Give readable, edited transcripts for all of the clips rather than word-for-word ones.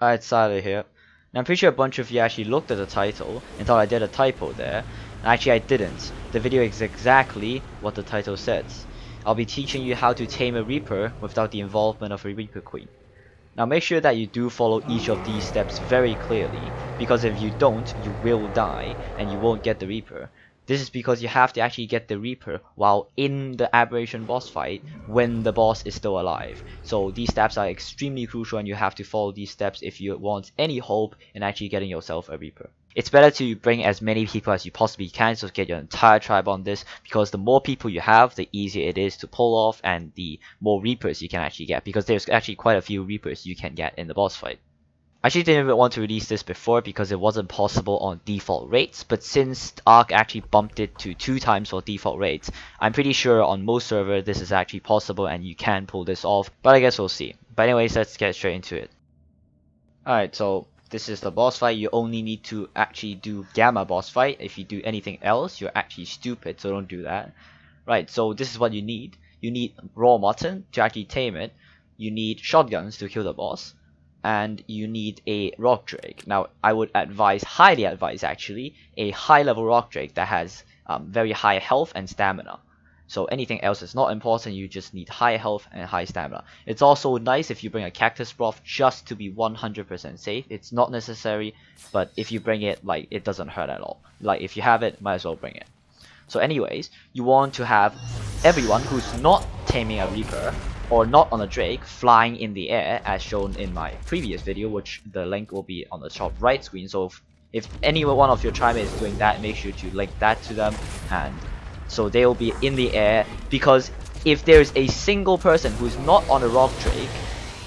Alright, Sally here. Now I'm pretty sure a bunch of you actually looked at the title and thought I did a typo there. And actually I didn't. The video is exactly what the title says. I'll be teaching you how to tame a Reaper without the involvement of a Reaper Queen. Now make sure that you do follow each of these steps very clearly, because if you don't, you will die and you won't get the Reaper. This is because you have to actually get the Reaper while in the Aberration boss fight when the boss is still alive. So these steps are extremely crucial and you have to follow these steps if you want any hope in actually getting yourself a Reaper. It's better to bring as many people as you possibly can, so get your entire tribe on this, because the more people you have, the easier it is to pull off and the more Reapers you can actually get, because there's actually quite a few Reapers you can get in the boss fight. I actually didn't even want to release this before because it wasn't possible on default rates, but since Ark actually bumped it to 2 times for default rates, I'm pretty sure on most servers this is actually possible and you can pull this off, but I guess we'll see. But anyways, let's get straight into it. Alright, so this is the boss fight. You only need to actually do Gamma boss fight. If you do anything else, you're actually stupid, so don't do that. Right, so this is what you need. You need raw mutton to actually tame it. You need shotguns to kill the boss. And you need a rock drake. Now I would advise, highly advise actually, a high level rock drake that has very high health and stamina. So anything else is not important, you just need high health and high stamina. It's also nice if you bring a cactus broth just to be 100% safe. It's not necessary, but if you bring it, like, it doesn't hurt at all. Like, if you have it, might as well bring it. So anyways, you want to have everyone who's not taming a Reaper or not on a Drake flying in the air, as shown in my previous video, which the link will be on the top right screen. So if any one of your tribe is doing that, make sure to link that to them, and so they will be in the air. Because if there's a single person who's not on a rock drake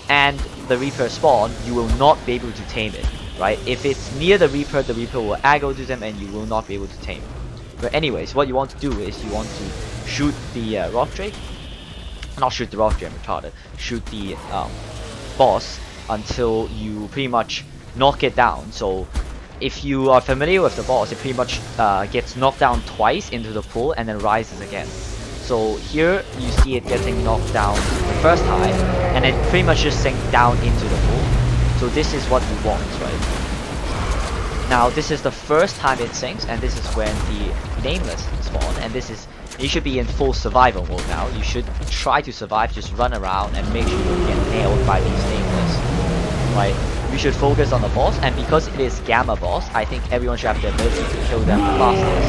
and the Reaper spawn, you will not be able to tame it, right? If it's near the Reaper will aggro to them and you will not be able to tame it. But anyways, what you want to do is you want to shoot the rock drake. Not shoot the rock drake, I'm retarded. Shoot the boss until you pretty much knock it down. So if you are familiar with the boss, it pretty much gets knocked down twice into the pool and then rises again. So here you see it getting knocked down the first time and it pretty much just sinks down into the pool. So this is what you want, right? Now this is the first time it sinks, and this is when the nameless spawn, and this is, you should be in full survival mode now. You should try to survive, just run around and make sure you don't get nailed by these nameless, right? We should focus on the boss, and because it is Gamma boss, I think everyone should have the ability to kill them the fastest.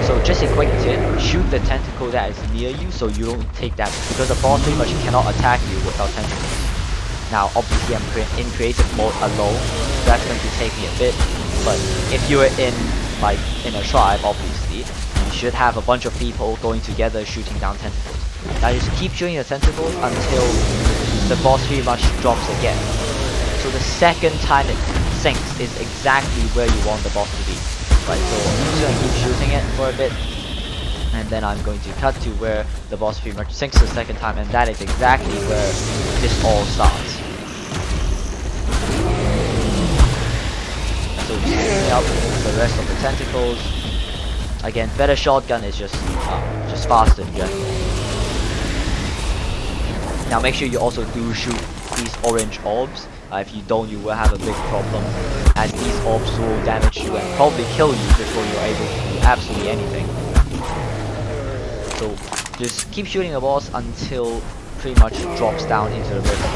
So just a quick tip, shoot the tentacle that is near you so you don't take damage, because the boss pretty much cannot attack you without tentacles. Now obviously I'm in creative mode alone, so that's going to take me a bit, but if you're in a tribe, obviously you should have a bunch of people going together shooting down tentacles. Now just keep shooting the tentacles until the boss pretty much drops again. So the second time it sinks is exactly where you want the boss to be, right? So I'm just going to keep shooting it for a bit, and then I'm going to cut to where the boss pretty much sinks the second time, and that is exactly where this all starts. So just clean up the rest of the tentacles. Again, better shotgun is just faster in general. Now make sure you also do shoot these orange orbs. If you don't, you will have a big problem, as these orbs will damage you and probably kill you before you're able to do absolutely anything. So just keep shooting the boss until pretty much drops down into the river.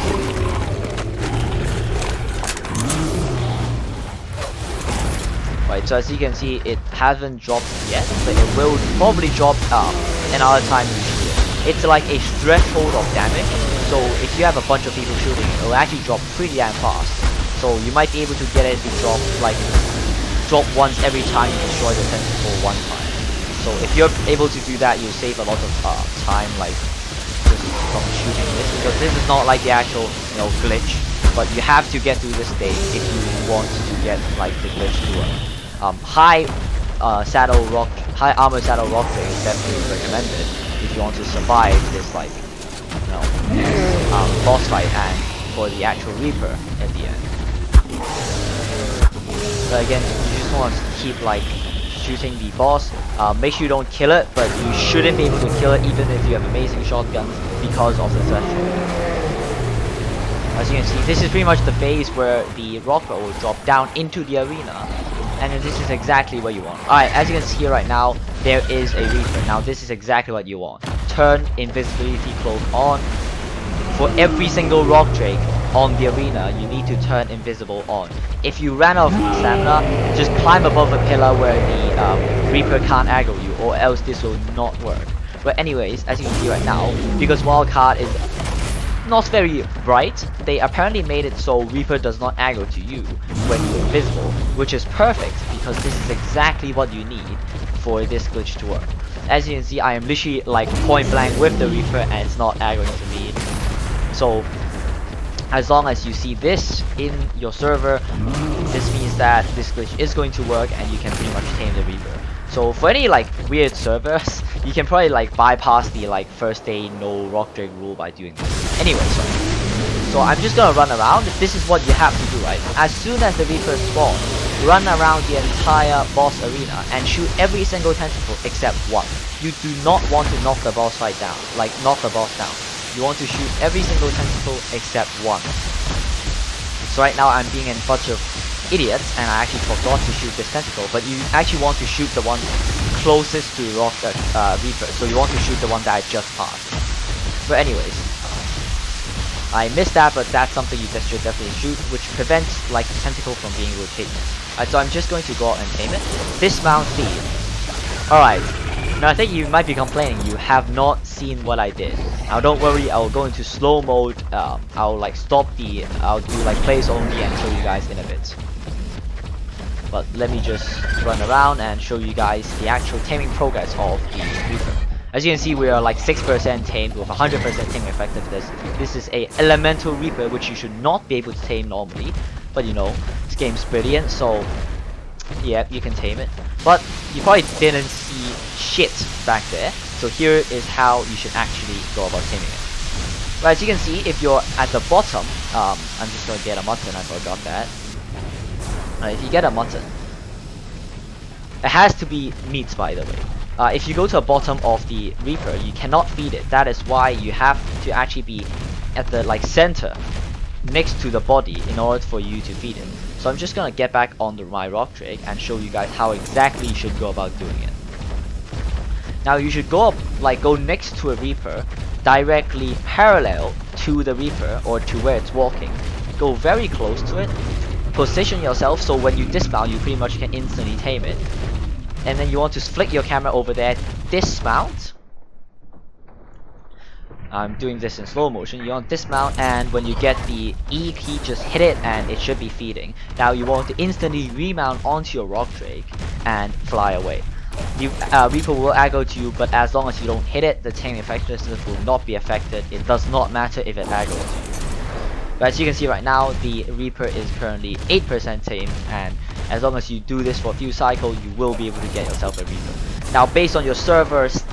Right, so as you can see, it hasn't dropped yet, but it will probably drop another time you shoot it. It's like a threshold of damage, so if you have a bunch of people shooting it, will actually drop pretty damn fast. So you might be able to get it to drop once every time you destroy the tentacle one time. So if you're able to do that, you'll save a lot of time, like just from shooting this, because this is not like the actual glitch, but you have to get through this stage if you want to get like the glitch to work. High armor saddle rock drake is definitely recommended if you want to survive this boss fight and for the actual Reaper at the end. But again, you just want to keep shooting the boss. Make sure you don't kill it, but you shouldn't be able to kill it even if you have amazing shotguns because of the threshold. As you can see, this is pretty much the phase where the rock will drop down into the arena. And then this is exactly what you want. Alright, as you can see right now, there is a Reaper. Now this is exactly what you want. Turn invisibility cloak on. For every single rock drake on the arena, you need to turn invisible on. If you ran out of stamina, just climb above a pillar where the Reaper can't aggro you, or else this will not work. But anyways, as you can see right now, because wildcard is not very bright, they apparently made it so Reaper does not aggro to you when you're invisible, which is perfect because this is exactly what you need for this glitch to work. As you can see, I am literally like point blank with the Reaper and it's not aggroing to me. So as long as you see this in your server, this means that this glitch is going to work and you can pretty much tame the Reaper. So for any like weird servers, you can probably like bypass the like first day no rock drake rule by doing this. Anyway, so I'm just gonna run around. This is what you have to do, right? As soon as the Reaper spawns, run around the entire boss arena and shoot every single tentacle except one. You do not want to knock the boss fight down, like knock the boss down. You want to shoot every single tentacle except one. So right now I'm being a bunch of idiots and I actually forgot to shoot this tentacle, but you actually want to shoot the one closest to rock Reaper. So you want to shoot the one that I just passed. But anyways, I missed that, but that's something you just should definitely shoot, which prevents like the tentacle from being rotated. Alright, so I'm just going to go out and tame it. Dismount speed. Alright, now I think you might be complaining you have not seen what I did. Now don't worry, I'll go into slow mode. I'll like I'll do like plays only and show you guys in a bit. But let me just run around and show you guys the actual taming progress of the Reaper. As you can see, we are like 6% tamed with 100% taming effectiveness. This is a elemental Reaper which you should not be able to tame normally. But you know, this game's brilliant, so yeah, you can tame it. But you probably didn't see shit back there. So here is how you should actually go about taming it. Right, as you can see, if you're at the bottom, I'm just going to get a mutton, I forgot that. If you get a mutton, it has to be meat, by the way. If you go to the bottom of the Reaper, you cannot feed it. That is why you have to actually be at the like center, next to the body, in order for you to feed it. So I'm just gonna get back on my rock drake and show you guys how exactly you should go about doing it. Now you should go next to a Reaper, directly parallel to the Reaper or to where it's walking. Go very close to it. Position yourself so when you dismount, you pretty much can instantly tame it. And then you want to flick your camera over there, dismount. I'm doing this in slow motion. You want to dismount, and when you get the E key, just hit it and it should be feeding. Now you want to instantly remount onto your rock drake and fly away. Reaper will aggro to you, but as long as you don't hit it, the taming effectiveness will not be affected. It does not matter if it aggroes to you. But as you can see right now, the Reaper is currently 8% tamed, and as long as you do this for a few cycles, you will be able to get yourself a Reaper. Now, based on your server's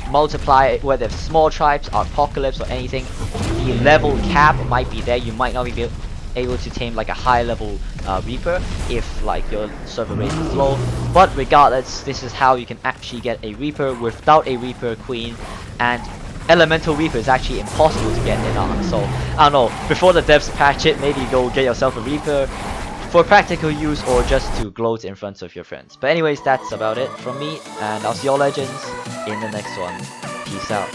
multiplier, whether it's small tribes, apocalypse, or anything, the level cap might be there. You might not be able to tame like a high level Reaper if like your server rate is low. But regardless, this is how you can actually get a Reaper without a Reaper Queen, and Elemental Reaper is actually impossible to get in on. So I don't know, before the devs patch it, maybe go get yourself a Reaper for practical use or just to gloat in front of your friends. But anyways, that's about it from me, and I'll see y'all legends in the next one. Peace out.